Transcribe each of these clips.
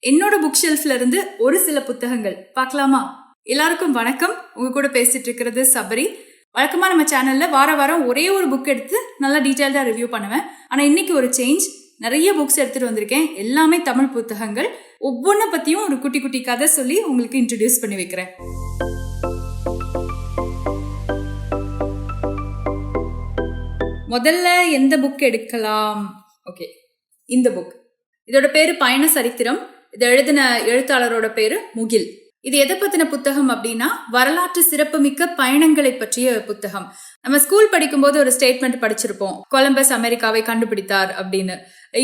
என்னோட புக் ஷெல்ஃப்ல இருந்து ஒரு சில புத்தகங்கள் பார்க்கலாமா? எல்லாருக்கும் வணக்கம். உங்க கூட பேசிட்டு இருக்கிறது சபரி. வழக்கமா நம்ம சேனல்ல வார வாரம் ஒரே ஒரு புக் எடுத்து நல்லா டீட்டெயில்டா ரிவ்யூ பண்ணுவேன். ஆனா இன்னைக்கு ஒரு சேஞ்ச். நிறைய புக்ஸ் எடுத்துட்டு வந்திருக்கேன். எல்லாமே தமிழ் புத்தகங்கள். ஒவ்வொன்றை பத்தியும் ஒரு குட்டி குட்டி கதை சொல்லி உங்களுக்கு இன்ட்ரடியூஸ் பண்ணி வைக்கிறேன். முதல்ல எந்த புக் எடுக்கலாம்? ஓகே, இந்த புக். இதோட பேரு பயண சரித்திரம். இதை எழுதின எழுத்தாளரோட பேரு முகில். இது எதை பத்தின புத்தகம் அப்படின்னா, வரலாற்று சிறப்புமிக்க பயணங்களை பற்றிய புத்தகம். நம்ம ஸ்கூல் படிக்கும் போது ஒரு ஸ்டேட்மெண்ட் படிச்சிருப்போம், கொலம்பஸ் அமெரிக்காவை கண்டுபிடித்தார் அப்படின்னு.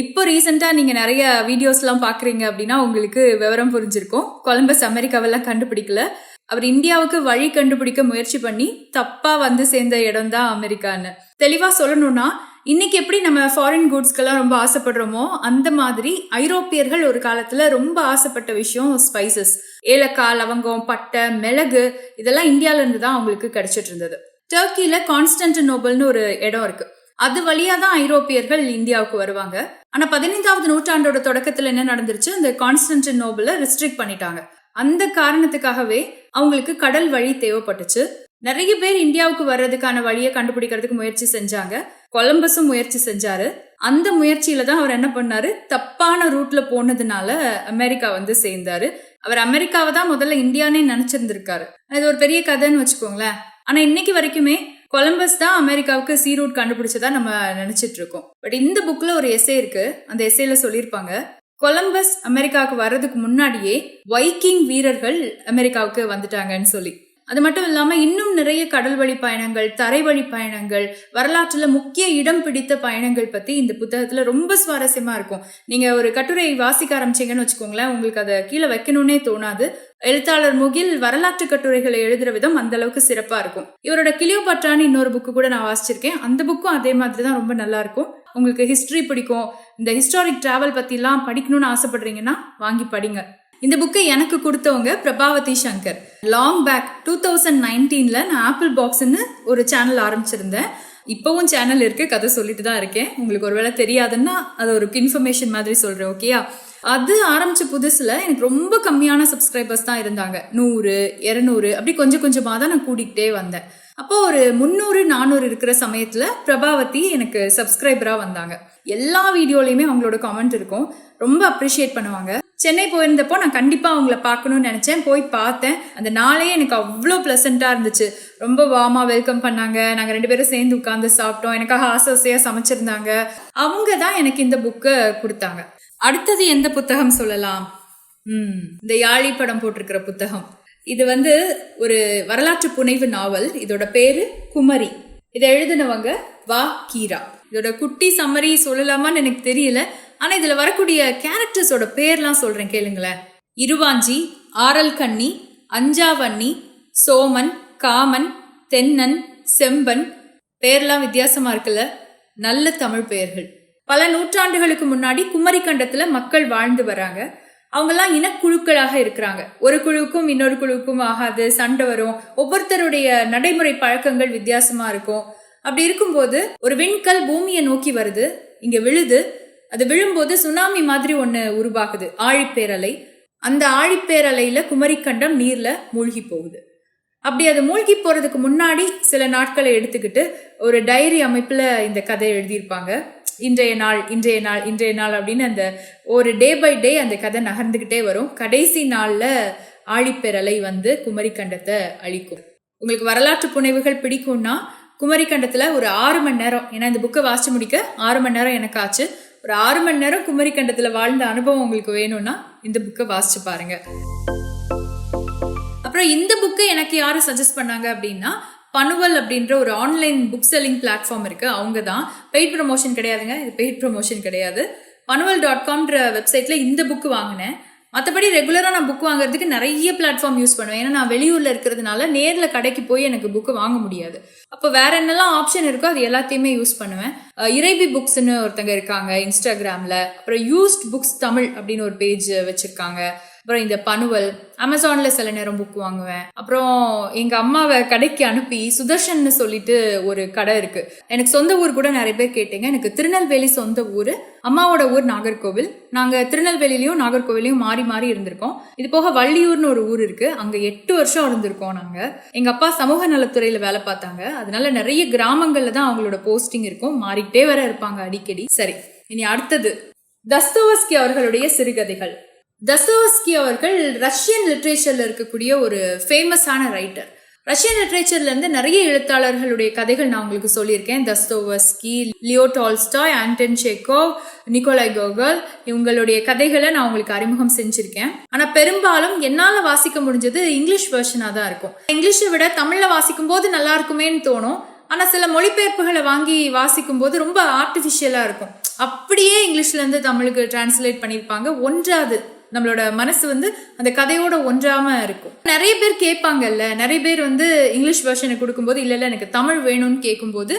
இப்போ ரீசெண்டா நீங்க நிறைய வீடியோஸ் எல்லாம் பாக்குறீங்க அப்படின்னா உங்களுக்கு விவரம் புரிஞ்சிருக்கும். கொலம்பஸ் அமெரிக்காவெல்லாம் கண்டுபிடிக்கல, அவர் இந்தியாவுக்கு வழி கண்டுபிடிக்க முயற்சி பண்ணி தப்பா வந்து சேர்ந்த இடம் தான் அமெரிக்கான்னு. தெளிவா சொல்லணும்னா, இன்னைக்கு எப்படி நம்ம ஃபாரின் குட்ஸ்க்கெல்லாம் ரொம்ப ஆசைப்படுறோமோ அந்த மாதிரி ஐரோப்பியர்கள் ஒரு காலத்துல ரொம்ப ஆசைப்பட்ட விஷயம் ஸ்பைசஸ். ஏலக்காய், லவங்கம், பட்டை, மிளகு இதெல்லாம் இந்தியால இருந்து தான் அவங்களுக்கு கிடைச்சிட்டு இருந்தது. டர்க்கில கான்ஸ்டன்டினோபிள்னு ஒரு இடம் இருக்கு. அது வழியா தான் ஐரோப்பியர்கள் இந்தியாவுக்கு வருவாங்க. ஆனா 15வது நூற்றாண்டோட தொடக்கத்துல என்ன நடந்துருச்சு, அந்த கான்ஸ்டன்டினோபிளை ரெஸ்ட்ரிக்ட் பண்ணிட்டாங்க. அந்த காரணத்துக்காகவே அவங்களுக்கு கடல் வழி தேவைப்பட்டுச்சு. நிறைய பேர் இந்தியாவுக்கு வர்றதுக்கான வழியை கண்டுபிடிக்கிறதுக்கு முயற்சி செஞ்சாங்க. கொலம்பஸும் முயற்சி செஞ்சாரு. அந்த முயற்சியில தான் அவர் என்ன பண்ணாரு, தப்பான ரூட்ல போனதுனால அமெரிக்கா வந்து சேர்ந்தாரு. அவர் அமெரிக்காவை தான் முதல்ல இந்தியானே நினைச்சிருந்திருக்காரு. இது ஒரு பெரிய கதைன்னு வச்சுக்கோங்களேன். ஆனா இன்னைக்கு வரைக்குமே கொலம்பஸ் தான் அமெரிக்காவுக்கு சீ ரூட் கண்டுபிடிச்சதா நம்ம நினைச்சிட்டு இருக்கோம். பட் இந்த புக்ல ஒரு எஸ்ஸே இருக்கு. அந்த எஸ்ஸேல சொல்லியிருப்பாங்க, கொலம்பஸ் அமெரிக்காவுக்கு வர்றதுக்கு முன்னாடியே வைக்கிங் வீரர்கள் அமெரிக்காவுக்கு வந்துட்டாங்கன்னு சொல்லி. அது மட்டும் இல்லாம இன்னும் நிறைய கடல் வழி பயணங்கள், தரைவழி பயணங்கள், வரலாற்றுல முக்கிய இடம் பிடித்த பயணங்கள் பத்தி இந்த புத்தகத்துல ரொம்ப சுவாரஸ்யமா இருக்கும். நீங்க ஒரு கட்டுரை வாசிக்க ஆரம்பிச்சீங்கன்னு வச்சுக்கோங்களேன், உங்களுக்கு அதை கீழே வைக்கணும்னே தோணாது. எழுத்தாளர் முகில் வரலாற்று கட்டுரைகளை எழுதுற விதம் அந்த அளவுக்கு சிறப்பா இருக்கும். இவரோட கிளியோபாட்ரான்னு இன்னொரு புக்கு கூட நான் வாசிச்சிருக்கேன். அந்த புக்கும் அதே மாதிரி தான் ரொம்ப நல்லா இருக்கும். உங்களுக்கு ஹிஸ்டரி பிடிக்கும், இந்த ஹிஸ்டாரிக் டிராவல் பத்தி எல்லாம் படிக்கணும்னு ஆசைப்படுறீங்கன்னா வாங்கி படிங்க. இந்த புக்கை எனக்கு கொடுத்தவங்க பிரபாவதி சங்கர். லாங் பேக் 2019ல நான் ஆப்பிள் பாக்ஸ்ன்னு ஒரு சேனல் ஆரம்பிச்சிருந்தேன். இப்பவும் சேனல் இருக்கு, கதை சொல்லிட்டு தான் இருக்கேன். உங்களுக்கு ஒருவேளை தெரியாதுன்னா அது ஒரு இன்ஃபர்மேஷன் மாதிரி சொல்றேன், ஓகேயா? அது ஆரம்பிச்ச புதுசுல எனக்கு ரொம்ப கம்மியான சப்ஸ்கிரைபர்ஸ் தான் இருந்தாங்க. 100, 200 அப்படி கொஞ்சம் கொஞ்சமா தான் நான் கூட்டிகிட்டே வந்தேன். அப்போ ஒரு 300, 400 இருக்கிற சமயத்துல பிரபாவதி எனக்கு சப்ஸ்கிரைபரா வந்தாங்க. எல்லா வீடியோலயுமே அவங்களோட கமெண்ட் இருக்கும், ரொம்ப அப்ரிஷியேட் பண்ணுவாங்க. சென்னை போயிருந்தப்போ நான் கண்டிப்பா அவங்கள பார்க்கணும்னு நினைச்சேன், போய் பார்த்தேன். அந்த நாளே எனக்கு அவ்வளோ பிளசண்டா இருந்துச்சு. ரொம்ப வார்மா வெல்கம் பண்ணாங்க. நாங்க 2 பேரும் சேர்ந்து உட்கார்ந்து சாப்பிட்டோம். எனக்காக ஆசையா சமைச்சிருந்தாங்க. அவங்க தான் எனக்கு இந்த புக்கை கொடுத்தாங்க. அடுத்தது எந்த புத்தகம் சொல்லலாம்? இந்த யாழி படம் போட்டிருக்கிற புத்தகம். இது வந்து ஒரு வரலாற்று புனைவு நாவல். இதோட பேரு குமரி. இதை எழுதினவங்க வா கீரா. இதோட குட்டி சம்மரி சொல்லலாமான்னு எனக்கு தெரியல, ஆனா இதுல வரக்கூடிய கேரக்டர்ஸோட பேர்லாம் சொல்றேன், கேளுங்களேன். இருவாஞ்சி, ஆரல் கண்ணி, அஞ்சாவண்ணி, சோமன், காமன், தென்னன், செம்பன். பேர்லாம் வித்தியாசமா இருக்குல்ல? நல்ல தமிழ் பெயர்கள். பல நூற்றாண்டுகளுக்கு முன்னாடி குமரி கண்டத்துல மக்கள் வாழ்ந்து வராங்க. அவங்கெல்லாம் இனக்குழுக்களாக இருக்கிறாங்க. ஒரு குழுவுக்கும் இன்னொரு குழுவுக்கும் ஆகாது, சண்டை வரும். ஒவ்வொருத்தருடைய நடைமுறை பழக்கங்கள் வித்தியாசமா இருக்கும். அப்படி இருக்கும்போது ஒரு விண்கல் பூமியை நோக்கி வருது, இங்க விழுது. அது விழும்போது சுனாமி மாதிரி ஒண்ணு உருவாகுது, ஆழிப்பேரலை. அந்த ஆழிப்பேரலையில குமரிக்கண்டம் நீர்ல மூழ்கி போகுது. அப்படி அது மூழ்கி போறதுக்கு முன்னாடி சில நாட்களை எடுத்துக்கிட்டு ஒரு டைரி அமைப்புல இந்த கதையை எழுதியிருப்பாங்க. இன்றைய நாள், இன்றைய நாள், இன்றைய நாள் அப்படின்னு அந்த ஒரு டே பை டே அந்த கதை நகர்ந்துகிட்டே வரும். கடைசி நாள்ல ஆழிப்பேரலை வந்து குமரிக்கண்டத்தை அழிக்கும். உங்களுக்கு வரலாற்று புனைவுகள் பிடிக்கும்னா குமரிக்கண்டத்துல ஒரு 6 மணி நேரம், ஏன்னா இந்த புக்கை வாசிச்சு முடிக்க 6 மணி நேரம் எனக்கு ஆச்சு. ஒரு 6 மணி நேரம் குமரிக்கண்டத்துல வாழ்ந்த அனுபவம் உங்களுக்கு வேணும்னா இந்த புக்கை வாசிச்சு பாருங்க. அப்புறம் இந்த புக்கை எனக்கு யாரு சஜஸ்ட் பண்ணாங்க அப்படின்னா, பனுவல் அப்படின்ற ஒரு ஆன்லைன் புக் செல்லிங் பிளாட்ஃபார்ம் இருக்கு. அவங்க தான். பெய்ட் ப்ரமோஷன் கிடையாதுங்க, இது பெய்ட் ப்ரமோஷன் கிடையாது. பனுவல்.comன்ற வெப்சைட்ல இந்த புக்கு வாங்கினேன். மற்றபடி ரெகுலராக நான் புக் வாங்குறதுக்கு நிறைய பிளாட்ஃபார்ம் யூஸ் பண்ணுவேன். ஏன்னா நான் வெளியூரில் இருக்கிறதுனால நேரில் கடைக்கு போய் எனக்கு புக்கு வாங்க முடியாது. அப்போ வேற என்னெல்லாம் ஆப்ஷன் இருக்கோ அது எல்லாத்தையுமே யூஸ் பண்ணுவேன். இறைவி புக்ஸ்ன்னு ஒருத்தங்க இருக்காங்க இன்ஸ்டாகிராமில். அப்புறம் யூஸ்ட் புக்ஸ் தமிழ் அப்படின்னு ஒரு பேஜ் வச்சுருக்காங்க. அப்புறம் இந்த பனுவல், அமேசான்ல சில நேரம் புக் வாங்குவேன். அப்புறம் எங்க அம்மாவை கடைக்கு அனுப்பி சுதர்ஷன் சொல்லிட்டு ஒரு கடை இருக்கு. எனக்கு சொந்த ஊர் கூட நிறைய பேர் கேட்டீங்க. எனக்கு திருநெல்வேலி சொந்த ஊர், அம்மாவோட ஊர் நாகர்கோவில். நாங்க திருநெல்வேலியிலயும் நாகர்கோவிலையும் மாறி மாறி இருந்திருக்கோம். இது போக வள்ளியூர்னு ஒரு ஊர் இருக்கு, அங்க 8 வருஷம் இருந்திருக்கோம் நாங்க. எங்க அப்பா சமூக நலத்துறையில வேலை பார்த்தாங்க, அதனால நிறைய கிராமங்கள்ல தான் அவங்களோட போஸ்டிங் இருக்கும், மாறிக்கிட்டே வர இருப்பாங்க அடிக்கடி. சரி, இனி அடுத்தது தஸ்தோவஸ்கி அவர்களுடைய சிறுகதைகள். தஸ்தோவஸ்கி அவர்கள் ரஷ்யன் லிட்ரேச்சர்ல இருக்கக்கூடிய ஒரு ஃபேமஸான ரைட்டர். ரஷ்யன் லிட்ரேச்சர்ல இருந்து நிறைய எழுத்தாளர்களுடைய கதைகள் நான் உங்களுக்கு சொல்லியிருக்கேன். தஸ்தோவஸ்கி, லியோ டால்ஸ்டாய், ஆண்டன் சேக்கோவ், நிக்கோலாய் கோகல், இவங்களுடைய கதைகளை நான் உங்களுக்கு அறிமுகம் செஞ்சிருக்கேன். ஆனா பெரும்பாலும் என்னால வாசிக்க முடிஞ்சது இங்கிலீஷ் வெர்ஷனா தான் இருக்கும். இங்கிலீஷை விட தமிழ்ல வாசிக்கும் போது நல்லா இருக்குமேன்னு தோணும். ஆனா சில மொழிபெயர்ப்புகளை வாங்கி வாசிக்கும் போது ரொம்ப ஆர்டிபிஷியலா இருக்கும். அப்படியே இங்கிலீஷ்ல இருந்து தமிழுக்கு டிரான்ஸ்லேட் பண்ணிருப்பாங்க. ஒன்றாது நம்மளோட மனசு அந்த கதையோட ஒன்றாம இருக்கும். நிறைய பேர் கேட்பாங்கல்ல, நிறைய பேர் இங்கிலீஷ் வெர்ஷனை கொடுக்கும்போது இல்ல எனக்கு தமிழ் வேணும்னு கேட்கும்போது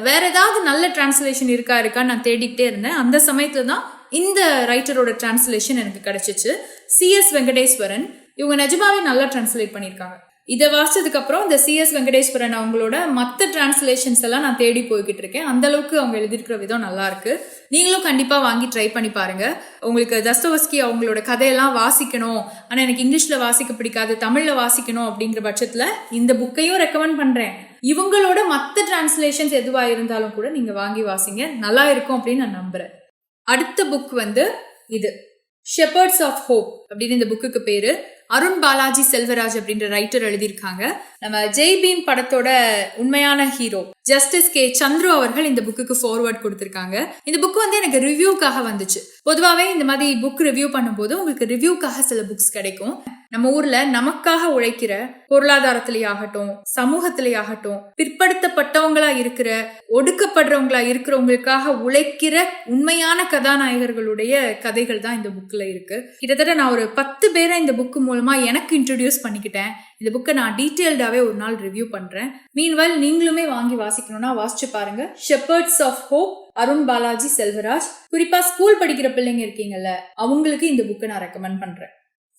வேற ஏதாவது நல்ல டிரான்ஸ்லேஷன் இருக்கான்னு நான் தேடிக்கிட்டே இருந்தேன். அந்த சமயத்துல தான் இந்த ரைட்டரோட டிரான்ஸ்லேஷன் எனக்கு கிடைச்சிச்சு. CS வெங்கடேஸ்வரன். இவங்க நிஜமாவே நல்லா டிரான்ஸ்லேட் பண்ணியிருக்காங்க. இதை வாசிச்சதுக்கு அப்புறம் இந்த CS வெங்கடேஸ்வரன் அவங்களோட மற்ற டிரான்ஸ்லேஷன்ஸ் எல்லாம் நான் தேடி போய்கிட்டு இருக்கேன். அந்த அளவுக்கு அவங்க எழுதியிருக்கிற விதம் நல்லா இருக்கு. நீங்களும் கண்டிப்பா வாங்கி ட்ரை பண்ணி பாருங்க. உங்களுக்கு தஸ்தோவஸ்கி அவங்களோட கதையெல்லாம் வாசிக்கணும், ஆனா எனக்கு இங்கிலீஷ்ல வாசிக்க பிடிக்காது, தமிழ்ல வாசிக்கணும் அப்படிங்கிற பட்சத்துல இந்த புக்கையும் ரெக்கமெண்ட் பண்றேன். இவங்களோட மற்ற டிரான்ஸ்லேஷன்ஸ் எதுவா இருந்தாலும் கூட நீங்க வாங்கி வாசிங்க, நல்லா இருக்கும் அப்படின்னு நான் நம்புறேன். அடுத்த புக் இது ஷெப்பர்ட்ஸ் ஆஃப் ஹோப் அப்படின்னு இந்த புக்குக்கு பேரு. அருண் பாலாஜி செல்வராஜ் அப்படின்ற ரைட்டர் எழுதியிருக்காங்க. நம்ம ஜெய் பீம் படத்தோட உண்மையான ஹீரோ ஜஸ்டிஸ் கே சந்துரு அவர்கள் இந்த புக்குக்கு ஃபார்வர்ட் கொடுத்திருக்காங்க. இந்த புக் எனக்கு ரிவ்யூக்காக வந்துச்சு. பொதுவாகவே இந்த மாதிரி புக் ரிவ்யூ பண்ணும்போது உங்களுக்கு ரிவ்யூக்காக சில புக்ஸ் கிடைக்கும். நம்ம ஊர்ல நமக்காக உழைக்கிற, பொருளாதாரத்திலேயாகட்டும் சமூகத்திலேயாகட்டும் பிற்படுத்தப்பட்டவங்களா இருக்கிற, ஒடுக்கப்படுறவங்களா இருக்கிறவங்களுக்காக உழைக்கிற உண்மையான கதாநாயகர்களுடைய கதைகள் தான் இந்த புக்ல இருக்கு. கிட்டத்தட்ட நான் ஒரு 10 பேரை இந்த புக்கு மூலமா எனக்கு இன்ட்ரோடியூஸ் பண்ணிக்கிட்டேன். இந்த புக்கை நான் டீட்டெயில்டாவே ஒரு நாள் ரிவ்யூ பண்றேன். மீன்வைல் நீங்களுமே வாங்கி வாசிக்கணும்னா வாசிச்சு பாருங்க. Shepherds of hope, Arun Balaji Selvaraj. குறிப்பா ஸ்கூல் படிக்கிற பிள்ளைங்க இருக்கீங்கல்ல, அவங்களுக்கு இந்த புக்கை நான் ரெக்கமெண்ட் பண்றேன்.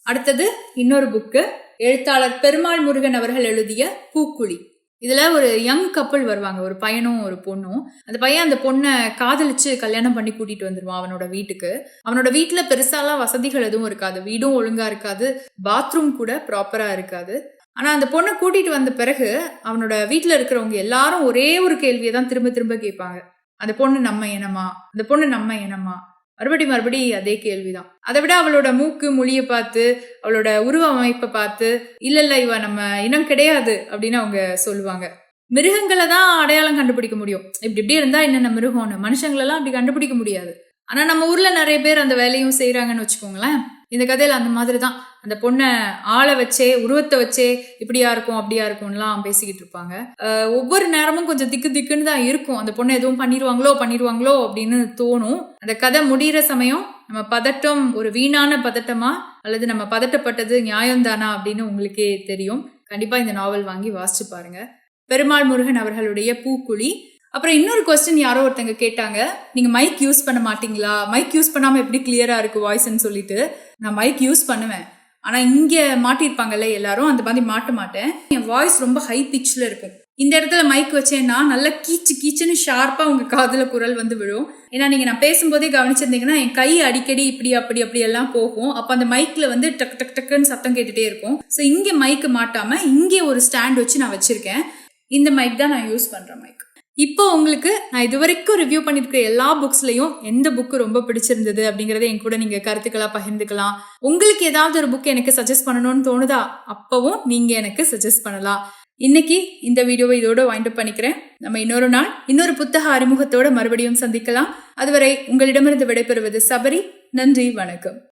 அடுத்தது இன்னொரு புக்கு, எழுத்தாளர் பெருமாள் முருகன் அவர்கள் எழுதிய பூக்குழி. இதுல ஒரு யங் கப்பல் வருவாங்க, ஒரு பையனும் ஒரு பொண்ணும். அந்த பையன் அந்த பொண்ணை காதலிச்சு கல்யாணம் பண்ணி கூட்டிட்டு வந்துருவான் அவனோட வீட்டுக்கு. அவனோட வீட்டுல பெருசாலாம் வசதிகள் எதுவும் இருக்காது, வீடும் ஒழுங்கா இருக்காது, பாத்ரூம் கூட ப்ராப்பரா இருக்காது. ஆனா அந்த பொண்ணை கூட்டிட்டு வந்த பிறகு அவனோட வீட்டுல இருக்கிறவங்க எல்லாரும் ஒரே ஒரு கேள்வியை தான் திரும்ப திரும்ப கேட்பாங்க. அந்த பொண்ணு நம்ம இனமா, அந்த பொண்ணு நம்ம இனமா, மறுபடி அதே கேள்விதான். அதை விட அவளோட மூக்கு மொழியை பார்த்து, அவளோட உருவ அமைப்பை பார்த்து இல்ல இவ நம்ம இனம் கிடையாது அப்படின்னு அவங்க சொல்லுவாங்க. மிருகங்களை தான் அடையாளம் கண்டுபிடிக்க முடியும், இப்படி இருந்தா என்னென்ன மிருகம்னு. மனுஷங்களெல்லாம் அப்படி கண்டுபிடிக்க முடியாது. ஆனா நம்ம ஊர்ல நிறைய பேர் அந்த வேலையும் செய்யறாங்கன்னு வச்சுக்கோங்களேன். இந்த கதையில அந்த மாதிரி தான். அந்த பொண்ணை ஆளை வச்சே, உருவத்தை வச்சே இப்படியா இருக்கும் அப்படியா இருக்கும்லாம் பேசிக்கிட்டு இருப்பாங்க. ஒவ்வொரு நேரமும் கொஞ்சம் திக்குன்னு தான் இருக்கும். அந்த பொண்ணை எதுவும் பண்ணிடுவாங்களோ அப்படின்னு தோணும். அந்த கதை முடிகிற சமயம் நம்ம பதட்டம் ஒரு வீணான பதட்டமா அல்லது நம்ம பதட்டப்பட்டது நியாயம்தானா அப்படின்னு உங்களுக்கே தெரியும். கண்டிப்பா இந்த நாவல் வாங்கி வாசிச்சு பாருங்க. பெருமாள் முருகன் அவர்களுடைய பூக்குழி. அப்புறம் இன்னொரு கொஸ்டின் யாரோ ஒருத்தங்க கேட்டாங்க, நீங்க மைக் யூஸ் பண்ண மாட்டீங்களா, மைக் யூஸ் பண்ணாம எப்படி கிளியரா இருக்கு வாய்ஸ்ன்னு சொல்லிட்டு. நான் மைக் யூஸ் பண்ணுவேன், ஆனா இங்க மாட்டிருப்பாங்கல்ல எல்லாரும், அந்த மாதிரி மாட்ட மாட்டேன். என் வாய்ஸ் ரொம்ப ஹை பிச்ல இருக்கும். இந்த இடத்துல மைக் வச்சேன்னா நல்லா கீச்சுன்னு ஷார்ப்பா உங்க காதுல குரல் விழும். ஏன்னா நீங்க நான் பேசும்போதே கவனிச்சிருந்தீங்கன்னா என் கை அடிக்கடி இப்படி எல்லாம் போகும். அப்ப அந்த மைக்ல டக் டக் டக்குன்னு சத்தம் கேட்டுட்டே இருக்கும். ஸோ இங்க மைக்கு மாட்டாம இங்கே ஒரு ஸ்டாண்ட் வச்சு நான் வச்சிருக்கேன். இந்த மைக் தான் நான் யூஸ் பண்ற மைக். இப்போ உங்களுக்கு நான் இதுவரைக்கும் ரிவ்யூ பண்ணிருக்கிற எல்லா புக்ஸ்லயும் எந்த புக்கு ரொம்ப பிடிச்சிருந்தது அப்படிங்கறத என் கூட நீங்க கருத்துக்களா பகிர்ந்துக்கலாம். உங்களுக்கு ஏதாவது ஒரு புக் எனக்கு சஜஸ்ட் பண்ணணும்னு தோணுதா, அப்பவும் நீங்க எனக்கு சஜஸ்ட் பண்ணலாம். இன்னைக்கு இந்த வீடியோவை இதோட வைண்ட் அப் பண்ணிக்கிறேன். நம்ம இன்னொரு நாள் இன்னொரு புத்தக அறிமுகத்தோட மறுபடியும் சந்திக்கலாம். அதுவரை உங்களிடமிருந்து விடைபெறுவது சபரி. நன்றி, வணக்கம்.